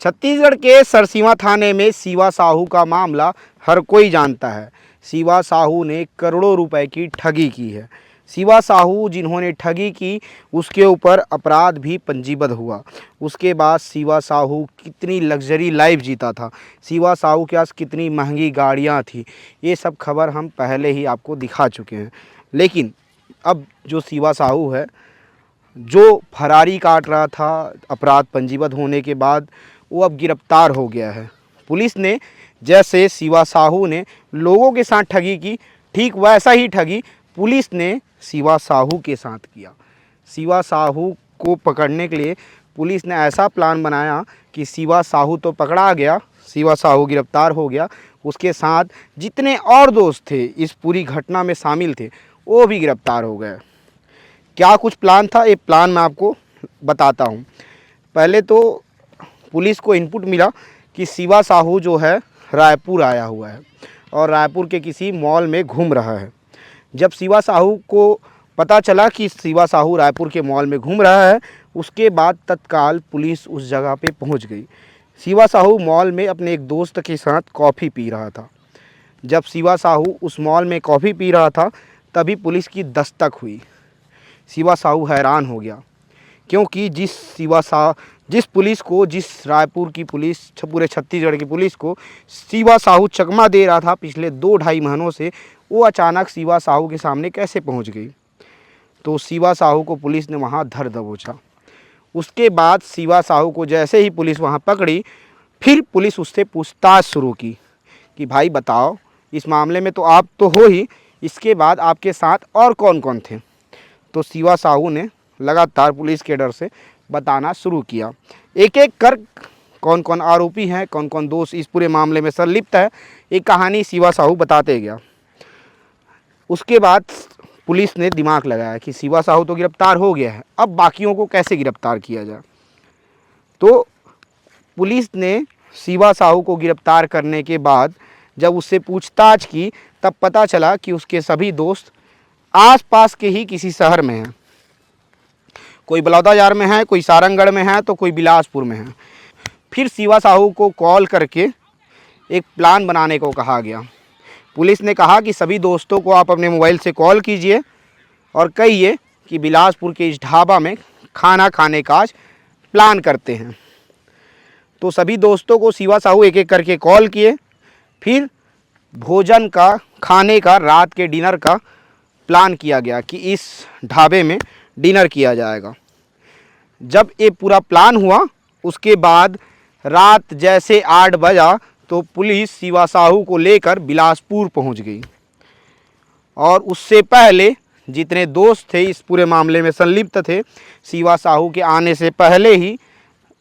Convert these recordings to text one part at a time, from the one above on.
छत्तीसगढ़ के सरसीवा थाने में शिवा साहू का मामला हर कोई जानता है। शिवा साहू ने करोड़ों रुपए की ठगी की है। शिवा साहू जिन्होंने ठगी की उसके ऊपर अपराध भी पंजीबद्ध हुआ। उसके बाद शिवा साहू कितनी लग्जरी लाइफ जीता था, शिवा साहू के पास कितनी महंगी गाड़ियां थी, ये सब खबर हम पहले ही आपको दिखा चुके हैं। लेकिन अब जो शिवा साहू है, जो फरारी काट रहा था अपराध पंजीबद्ध होने के बाद, वो अब गिरफ्तार हो गया है। पुलिस ने जैसे शिवा साहू ने लोगों के साथ ठगी की, ठीक वैसा ही ठगी पुलिस ने शिवा साहू के साथ किया। शिवा साहू को पकड़ने के लिए पुलिस ने ऐसा प्लान बनाया कि शिवा साहू तो पकड़ा गया, शिवा साहू गिरफ्तार हो गया, उसके साथ जितने और दोस्त थे इस पूरी घटना में शामिल थे वो भी गिरफ्तार हो गए। क्या कुछ प्लान था, ये प्लान मैं आपको बताता हूँ। पहले तो पुलिस को इनपुट मिला कि शिवा साहू जो है रायपुर आया हुआ है और रायपुर के किसी मॉल में घूम रहा है। जब शिवा साहू को पता चला कि शिवा साहू रायपुर के मॉल में घूम रहा है, उसके बाद तत्काल पुलिस उस जगह पे पहुंच गई। शिवा साहू मॉल में अपने एक दोस्त के साथ कॉफ़ी पी रहा था। जब शिवा साहू उस मॉल में कॉफ़ी पी रहा था तभी पुलिस की दस्तक हुई। शिवा साहू हैरान हो गया, क्योंकि जिस पुलिस को, जिस रायपुर की पुलिस, पूरे छत्तीसगढ़ की पुलिस को शिवा साहू चकमा दे रहा था पिछले 2-2.5 महीनों से, वो अचानक शिवा साहू के सामने कैसे पहुंच गई। तो शिवा साहू को पुलिस ने वहां धर दबोचा। उसके बाद शिवा साहू को जैसे ही पुलिस वहां पकड़ी, फिर पुलिस उससे पूछताछ शुरू की कि भाई बताओ, इस मामले में तो आप तो हो ही, इसके बाद आपके साथ और कौन कौन थे। तो शिवा साहू ने लगातार पुलिस के डर से बताना शुरू किया, एक एक कर कौन कौन आरोपी हैं, कौन कौन दोस्त इस पूरे मामले में संलिप्त है, एक कहानी शिवा साहू बताते गया। उसके बाद पुलिस ने दिमाग लगाया कि शिवा साहू तो गिरफ्तार हो गया है, अब बाकियों को कैसे गिरफ्तार किया जाए। तो पुलिस ने शिवा साहू को गिरफ्तार करने के बाद जब उससे पूछताछ की तब पता चला कि उसके सभी दोस्त आसपास के ही किसी शहर में हैं। कोई बलौदाबाजार में है, कोई सारंगगढ़ में है, तो कोई बिलासपुर में है। फिर शिवा साहू को कॉल करके एक प्लान बनाने को कहा गया। पुलिस ने कहा कि सभी दोस्तों को आप अपने मोबाइल से कॉल कीजिए और कहिए कि बिलासपुर के इस ढाबा में खाना खाने का आज प्लान करते हैं। तो सभी दोस्तों को शिवा साहू एक एक करके कॉल किए। फिर भोजन का, खाने का, रात के डिनर का प्लान किया गया कि इस ढाबे में डिनर किया जाएगा। जब ये पूरा प्लान हुआ, उसके बाद रात जैसे 8 बजा तो पुलिस शिवा साहू को लेकर बिलासपुर पहुंच गई। और उससे पहले जितने दोस्त थे इस पूरे मामले में संलिप्त थे, शिवा साहू के आने से पहले ही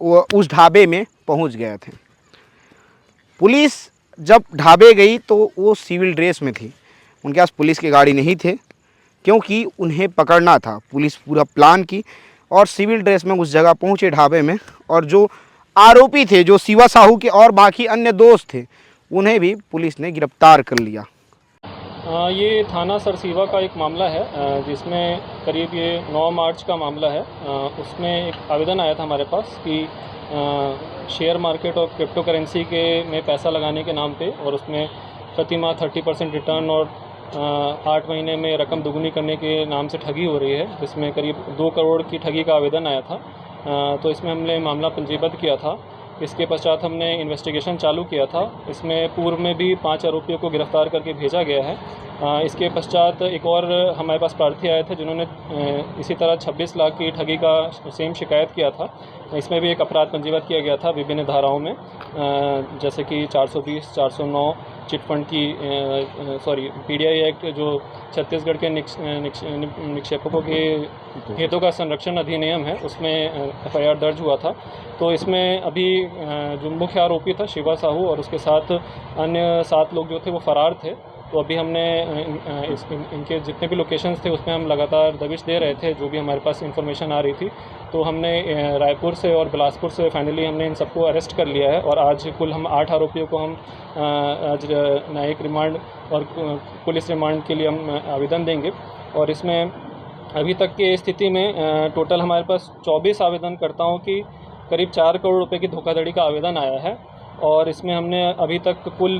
वो उस ढाबे में पहुंच गए थे। पुलिस जब ढाबे गई तो वो सिविल ड्रेस में थी, उनके पास पुलिस की गाड़ी नहीं थे, क्योंकि उन्हें पकड़ना था। पुलिस पूरा प्लान की और सिविल ड्रेस में उस जगह पहुंचे ढाबे में, और जो आरोपी थे, जो शिवा साहू के और बाकी अन्य दोस्त थे, उन्हें भी पुलिस ने गिरफ्तार कर लिया। ये थाना सरसीवा का एक मामला है, जिसमें करीब ये 9 मार्च का मामला है। उसमें एक आवेदन आया था हमारे पास कि शेयर मार्केट और क्रिप्टो करेंसी के में पैसा लगाने के नाम पे, और उसमें प्रति माह 30% रिटर्न और 8 महीने में रकम दुगुनी करने के नाम से ठगी हो रही है, जिसमें करीब 2 करोड़ की ठगी का आवेदन आया था। तो इसमें हमने मामला पंजीबद्ध किया था। इसके पश्चात हमने इन्वेस्टिगेशन चालू किया था। इसमें पूर्व में भी 5 आरोपियों को गिरफ्तार करके भेजा गया है। इसके पश्चात एक और हमारे पास प्रार्थी आए थे जिन्होंने इसी तरह 26 लाख की ठगी का सेम शिकायत किया था। इसमें भी एक अपराध पंजीबद्ध किया गया था विभिन्न धाराओं में, जैसे कि 420, 409 चिटफंड की पीडीआई एक्ट, जो छत्तीसगढ़ के निक्षेपकों के हितों का संरक्षण अधिनियम है, उसमें एफआईआर दर्ज हुआ था। तो इसमें अभी जो मुख्य आरोपी था शिवा साहू और उसके साथ अन्य 7 लोग जो थे वो फरार थे। तो अभी हमने इनके जितने भी लोकेशंस थे उसमें हम लगातार दबिश दे रहे थे, जो भी हमारे पास इंफॉर्मेशन आ रही थी। तो हमने रायपुर से और बिलासपुर से फाइनली हमने इन सबको अरेस्ट कर लिया है, और आज कुल हम 8 आरोपियों को हम आज न्यायिक रिमांड और पुलिस रिमांड के लिए हम आवेदन देंगे। और इसमें अभी तक की स्थिति में टोटल हमारे पास 24 आवेदनकर्ताओं की करीब 4 करोड़ रुपए की धोखाधड़ी का आवेदन आया है और इसमें हमने अभी तक कुल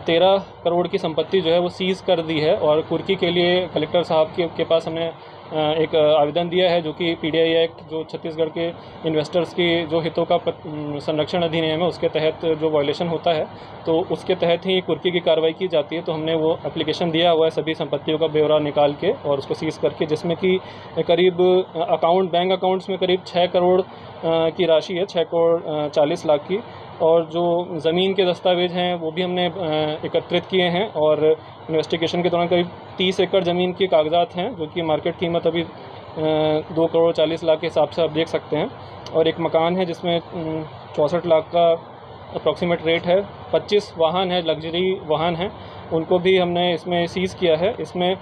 13 करोड़ की संपत्ति जो है वो सीज़ कर दी है और कुर्की के लिए कलेक्टर साहब के पास हमने एक आवेदन दिया है जो कि पीडीआई एक्ट जो छत्तीसगढ़ के इन्वेस्टर्स की जो हितों का संरक्षण अधिनियम है उसके तहत जो वायलेशन होता है तो उसके तहत ही कुर्की की कार्रवाई की जाती है। तो हमने वो एप्लीकेशन दिया हुआ है सभी संपत्तियों का ब्यौरा निकाल के और उसको सीज़ करके, जिसमें कि करीब बैंक अकाउंट्स में करीब 6 करोड़ की राशि है, 6 करोड़ 40 लाख की, और जो ज़मीन के दस्तावेज़ हैं वो भी हमने एकत्रित किए हैं और इन्वेस्टिगेशन के दौरान करीब 30 एकड़ ज़मीन के कागजात हैं जो कि मार्केट कीमत अभी 2 करोड़ 40 लाख के हिसाब से आप देख सकते हैं, और एक मकान है जिसमें 64 लाख का अप्रॉक्सीमेट रेट है। 25 वाहन है, लग्जरी वाहन हैं, उनको भी हमने इसमें सीज़ किया है। इसमें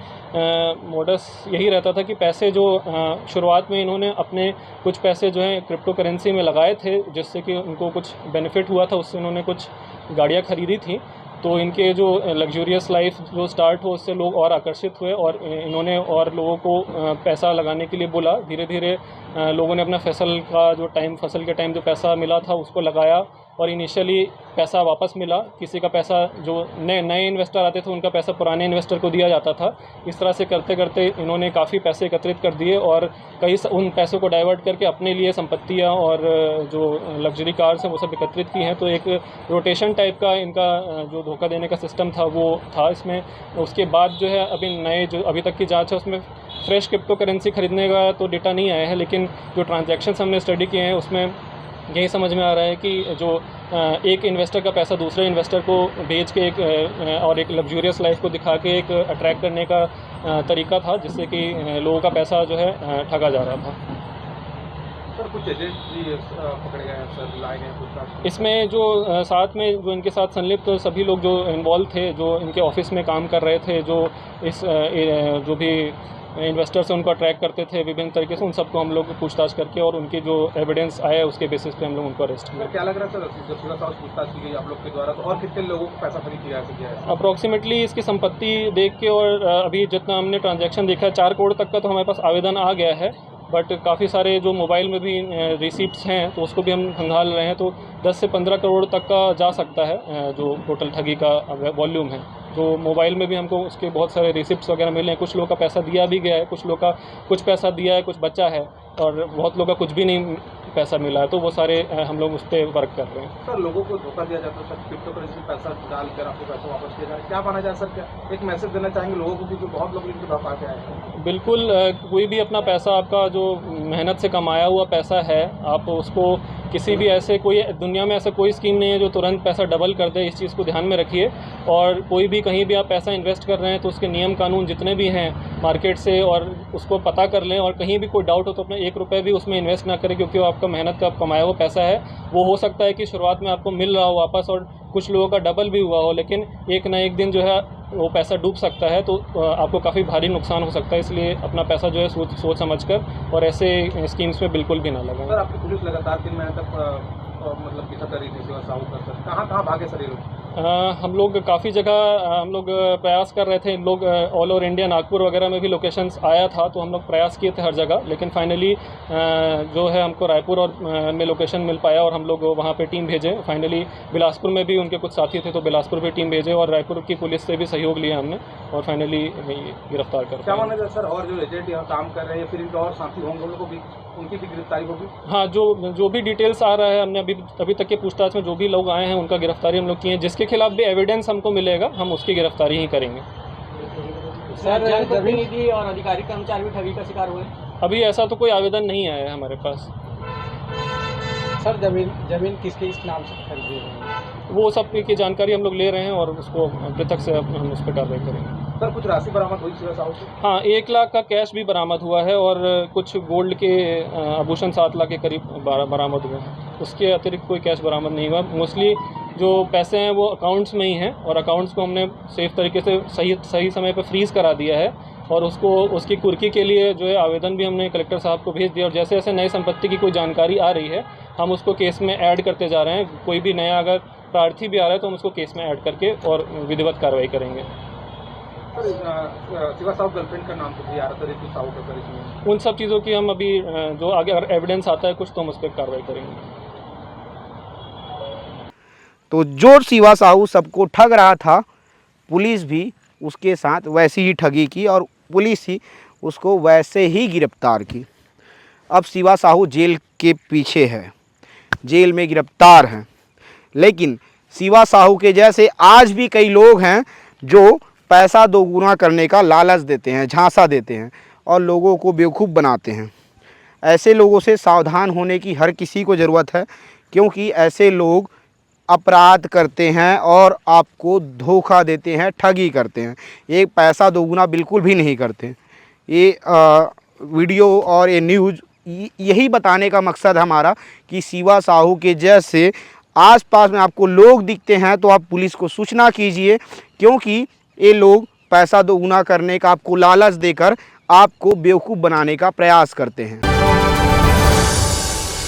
मोडस यही रहता था कि पैसे जो शुरुआत में इन्होंने अपने कुछ पैसे जो हैं क्रिप्टो करेंसी में लगाए थे जिससे कि उनको कुछ बेनिफिट हुआ था, उससे इन्होंने कुछ गाड़ियाँ ख़रीदी थी, तो इनके जो लग्जूरियस लाइफ जो स्टार्ट हो उससे लोग और आकर्षित हुए और इन्होंने और लोगों को पैसा लगाने के लिए बोला। धीरे धीरे लोगों ने अपना फसल के टाइम जो पैसा मिला था उसको लगाया और इनिशियली पैसा वापस मिला। किसी का पैसा जो नए इन्वेस्टर आते थे उनका पैसा पुराने इन्वेस्टर को दिया जाता था। इस तरह से करते करते इन्होंने काफ़ी पैसे एकत्रित कर दिए और उन पैसों को डाइवर्ट करके अपने लिए संपत्तियां और जो लग्जरी कार्स हैं वो सब एकत्रित की हैं। तो एक रोटेशन टाइप का इनका जो धोखा देने का सिस्टम था वो था इसमें। उसके बाद जो है अभी तक की जाँच है उसमें फ्रेश क्रिप्टो करेंसी खरीदने का तो डेटा नहीं आया है, लेकिन जो ट्रांजैक्शंस हमने स्टडी किए हैं उसमें यही समझ में आ रहा है कि जो एक इन्वेस्टर का पैसा दूसरे इन्वेस्टर को भेज के एक लग्जूरियस लाइफ को दिखा के एक अट्रैक्ट करने का तरीका था जिससे कि लोगों का पैसा जो है ठगा जा रहा था। सर कुछ एजेंट भी पकड़े गए हैं सर, लाए गए कुछ? इसमें जो साथ में जो इनके साथ संलिप्त सभी लोग जो इन्वॉल्व थे, जो इनके ऑफिस में काम कर रहे थे, जो जो भी इन्वेस्टर्स उनको अट्रैक्ट करते थे विभिन्न तरीके से, उन सबको हम लोग पूछताछ करके और उनकी जो एविडेंस आया उसके बेसिस पे हम लोग उनको अरेस्ट किया। क्या लग रहा है सर, जब थोड़ा सा पूछताछ की गई आप लोग के द्वारा तो और कितने लोगों को पैसा खरीद किया है? अप्रॉक्सीमेटली इसकी संपत्ति देख के और अभी जितना हमने ट्रांजैक्शन देखा है 4 करोड़ तक का तो हमारे पास आवेदन आ गया है, बट काफ़ी सारे जो मोबाइल में भी रिसिप्ट्स हैं तो उसको भी हम खंगाल रहे हैं। तो 10 से 15 करोड़ तक का जा सकता है जो टोटल ठगी का वॉल्यूम है। जो मोबाइल में भी हमको उसके बहुत सारे रिसिप्ट्स वगैरह मिले हैं। कुछ लोगों का पैसा दिया भी गया है, कुछ लोगों का कुछ पैसा दिया है, कुछ बचा है, और बहुत लोगों का कुछ भी नहीं पैसा मिला है। तो वो सारे हम लोग उस पर वर्क कर रहे हैं। सर लोगों को धोखा दिया जाता है सर, क्रिप्टो करेंसी पैसा डालकर आपको पैसा वापस किया जा रहा है, क्या माना जाए सर? क्या एक मैसेज देना चाहेंगे लोगों को कि बहुत लोग इनके धोखा के आए हैं? बिल्कुल, कोई भी अपना पैसा, आपका जो मेहनत से कमाया हुआ पैसा है, आप उसको किसी भी कोई दुनिया में ऐसा कोई स्कीम नहीं है जो तुरंत पैसा डबल कर दे। इस चीज़ को ध्यान में रखिए। और कोई भी कहीं भी आप पैसा इन्वेस्ट कर रहे हैं तो उसके नियम कानून जितने भी हैं मार्केट से, और उसको पता कर लें। और कहीं भी कोई डाउट हो तो अपना 1 रुपये भी उसमें इन्वेस्ट ना करें, क्योंकि वो आपका मेहनत का कमाया हुआ पैसा है। वो हो सकता है कि शुरुआत में आपको मिल रहा हो वापस और कुछ लोगों का डबल भी हुआ हो, लेकिन एक ना एक दिन जो है वो पैसा डूब सकता है, तो आपको काफ़ी भारी नुकसान हो सकता है। इसलिए अपना पैसा जो है सोच समझकर और ऐसे स्कीम्स में बिल्कुल भी ना लगाएं। सर आपकी पुलिस लगातार 3 महीने तक मतलब पीछा कर रही थी शिवा साहू का, सर कहाँ भागे सर ये लोग? हम लोग काफ़ी जगह हम लोग प्रयास कर रहे थे। लोग ऑल ओवर इंडिया, नागपुर वगैरह में भी लोकेशंस आया था, तो हम लोग प्रयास किए थे हर जगह, लेकिन फाइनली जो है हमको रायपुर और में लोकेशन मिल पाया और हम लोग वहाँ पे टीम भेजे। फाइनली बिलासपुर में भी उनके कुछ साथी थे तो बिलासपुर भी टीम भेजे, और रायपुर की पुलिस से भी सहयोग लिया हमने और फाइनली गिरफ्तार कर। क्या माना जाए सर, और जो एजेंट यहाँ काम कर रहे हैं फिर इनके और साथी होंगे, उन लोगों को भी उनकी भी गिरफ्तारी होगी? हाँ, जो भी डिटेल्स आ रहा है, हमने अभी तक के पूछताछ में जो भी लोग आए हैं उनका गिरफ्तारी हम लोग किए हैं। जिसके खिलाफ भी एविडेंस हमको मिलेगा हम उसकी गिरफ्तारी ही करेंगे। सर जनप्रतिनिधि और अधिकारी कर्मचारी भी ठगी का शिकार हुए? अभी ऐसा तो कोई आवेदन नहीं आया है हमारे पास। सर जमीन किसके इस नाम से खरीदी है? वो सब की जानकारी हम लोग ले रहे हैं और उसको पृथक से हम उस पर कार्रवाई करेंगे। सर कुछ राशि बरामद हुई शिवा साहू से? हाँ, 1 लाख का कैश भी बरामद हुआ है और कुछ गोल्ड के आभूषण 7 लाख के करीब बरामद हुए हैं। उसके अतिरिक्त कोई कैश बरामद नहीं हुआ। मोस्टली जो पैसे हैं वो अकाउंट्स में ही हैं और अकाउंट्स को हमने सेफ तरीके से सही समय पर फ्रीज़ करा दिया है, और उसकी कुर्की के लिए जो है आवेदन भी हमने कलेक्टर साहब को भेज दिया। और जैसे जैसे नई संपत्ति की कोई जानकारी आ रही है हम उसको केस में ऐड करते जा रहे हैं। कोई भी नया अगर प्रार्थी भी आ रहा है तो हम उसको केस में ऐड करके और विधिवत कार्रवाई करेंगे। शिवा साहू गर्लफ्रेंड का नाम तो भी आ रहा था रितु साहू का, सर इसमें उन सब चीज़ों की हम अभी जो आगे अगर एविडेंस आता है कुछ तो हम उस पर कार्रवाई करेंगे। तो जो शिवा साहू सबको ठग रहा था, पुलिस भी उसके साथ वैसी ही ठगी की और पुलिस ही उसको वैसे ही गिरफ्तार की। अब शिवा साहू जेल के पीछे है, जेल में गिरफ्तार हैं। लेकिन शिवा साहू के जैसे आज भी कई लोग हैं जो पैसा दोगुना करने का लालच देते हैं, झांसा देते हैं और लोगों को बेवकूफ़ बनाते हैं। ऐसे लोगों से सावधान होने की हर किसी को ज़रूरत है, क्योंकि ऐसे लोग अपराध करते हैं और आपको धोखा देते हैं, ठगी करते हैं। ये पैसा दोगुना बिल्कुल भी नहीं करते। ये वीडियो और ये न्यूज़ यही बताने का मकसद हमारा कि शिवा साहू के जैसे आसपास में आपको लोग दिखते हैं तो आप पुलिस को सूचना कीजिए, क्योंकि ये लोग पैसा दोगुना करने का आपको लालच देकर आपको बेवकूफ़ बनाने का प्रयास करते हैं।